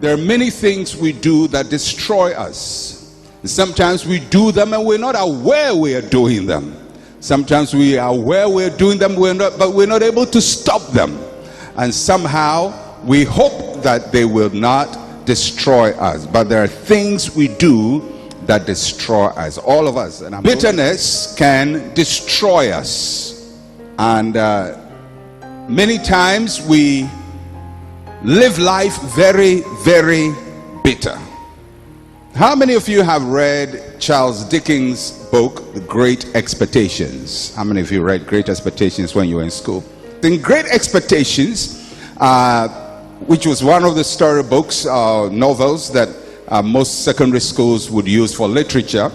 There are many things we do that destroy us. Sometimes we do them and we're not aware we are doing them. Sometimes we are aware we're doing them, but we're not able to stop them. And somehow we hope that they will not destroy us. But there are things we do that destroy us, all of us. And bitterness can destroy us. And many times we live life very, very bitter. How many of you have read Charles Dickens' book, The Great Expectations? How many of you read Great Expectations when you were in school? In Great Expectations, which was one of the storybooks, novels that most secondary schools would use for literature,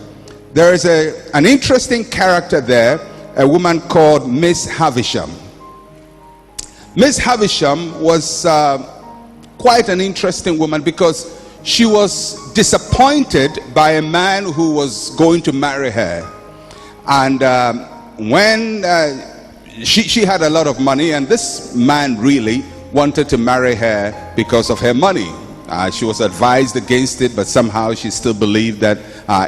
there is an interesting character there, a woman called Miss Havisham. Miss Havisham was quite an interesting woman because she was disappointed by a man who was going to marry her. And when she had a lot of money, and this man really wanted to marry her because of her money. She was advised against it, but somehow she still believed that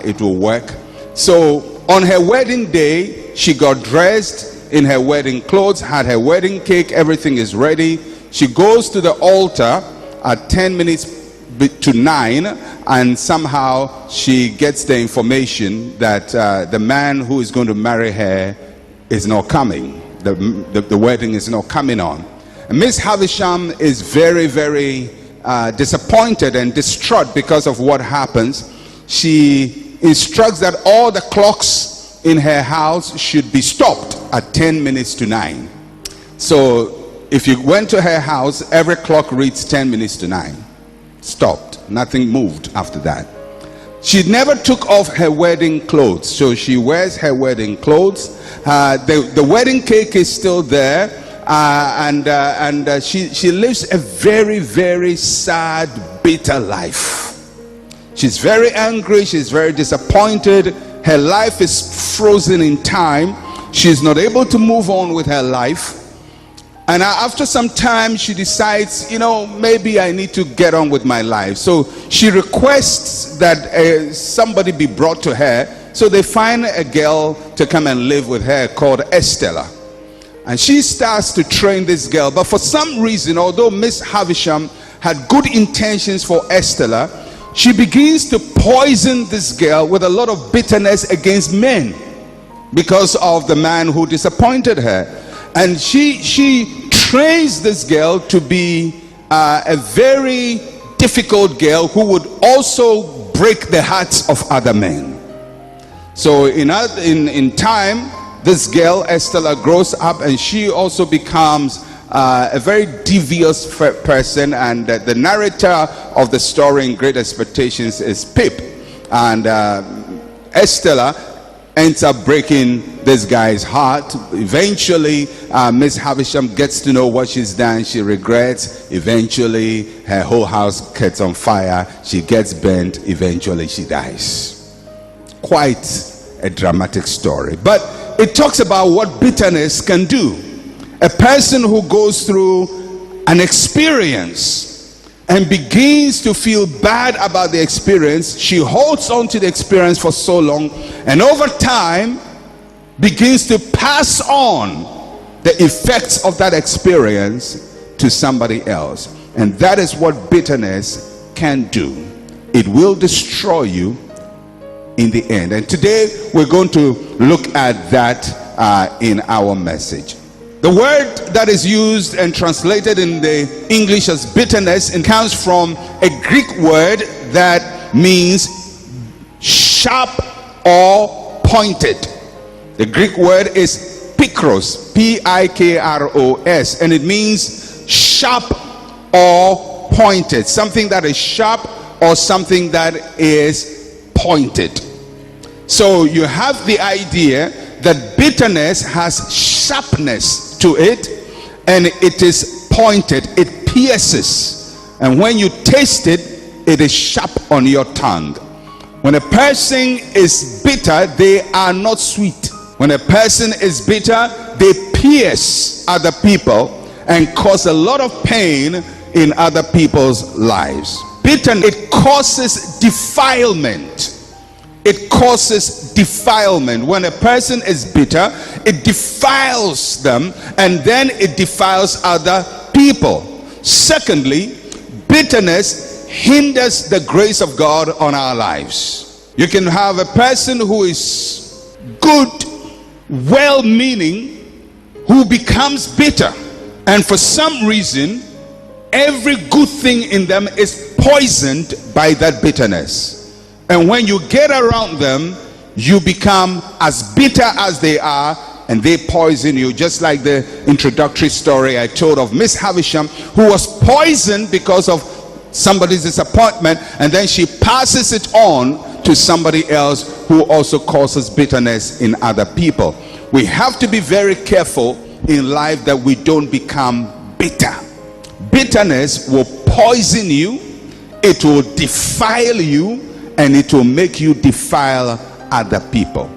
it will work. So on her wedding day, she got dressed in her wedding clothes, had her wedding cake, everything is ready. She goes to the altar at 10 minutes to 9, and somehow she gets the information that the man who is going to marry her is not coming. The wedding is not coming on. And Miss Havisham is very, very disappointed and distraught because of what happens. She instructs that all the clocks in her house should be stopped at 10 minutes to 9. So if you went to her house, every clock reads 10 minutes to 9. Stopped. Nothing moved after that. She never took off her wedding clothes, so she wears her wedding clothes. The wedding cake is still there, and she lives a very, very sad, bitter life. She's very angry. She's very disappointed. Her life is frozen in time. She's not able to move on with her life. And after some time, she decides, maybe I need to get on with my life. So she requests that somebody be brought to her. So they find a girl to come and live with her called Estella. And she starts to train this girl. But for some reason, although Miss Havisham had good intentions for Estella, she begins to poison this girl with a lot of bitterness against men because of the man who disappointed her. And she trains this girl to be a very difficult girl who would also break the hearts of other men. So in time, this girl Estella grows up, and she also becomes a very devious person. And the narrator of the story in Great Expectations is Pip, and Estella ends up breaking this guy's heart. Eventually, Miss Havisham gets to know what she's done. She regrets. Eventually, her whole house gets on fire. She gets burnt. Eventually, she dies. Quite a dramatic story. But it talks about what bitterness can do. A person who goes through an experience and begins to feel bad about the experience, she holds on to the experience for so long, and over time begins to pass on the effects of that experience to somebody else. And that is what bitterness can do. It will destroy you in the end. And today we're going to look at that in our message. The word that is used and translated in the English as bitterness, it comes from a Greek word that means sharp or pointed. The Greek word is pikros, P-I-K-R-O-S, and it means sharp or pointed. Something that is sharp or something that is pointed. So you have the idea that bitterness has sharpness to it, and it is pointed. It pierces, and when you taste it, it is sharp on your tongue. When a person is bitter, they are not sweet. When a person is bitter, they pierce other people and cause a lot of pain in other people's lives. Bitterness, it causes defilement. It causes defilement. When a person is bitter, it defiles them, and then it defiles other people. Secondly, bitterness hinders the grace of God on our lives. You can have a person who is good, well-meaning, who becomes bitter, and for some reason every good thing in them is poisoned by that bitterness. And when you get around them, you become as bitter as they are, and they poison you. Just like the introductory story I told of Miss Havisham, who was poisoned because of somebody's disappointment, and then she passes it on to somebody else who also causes bitterness in other people. We have to be very careful in life that we don't become bitter. Bitterness will poison you, it will defile you, and it will make you defile other people.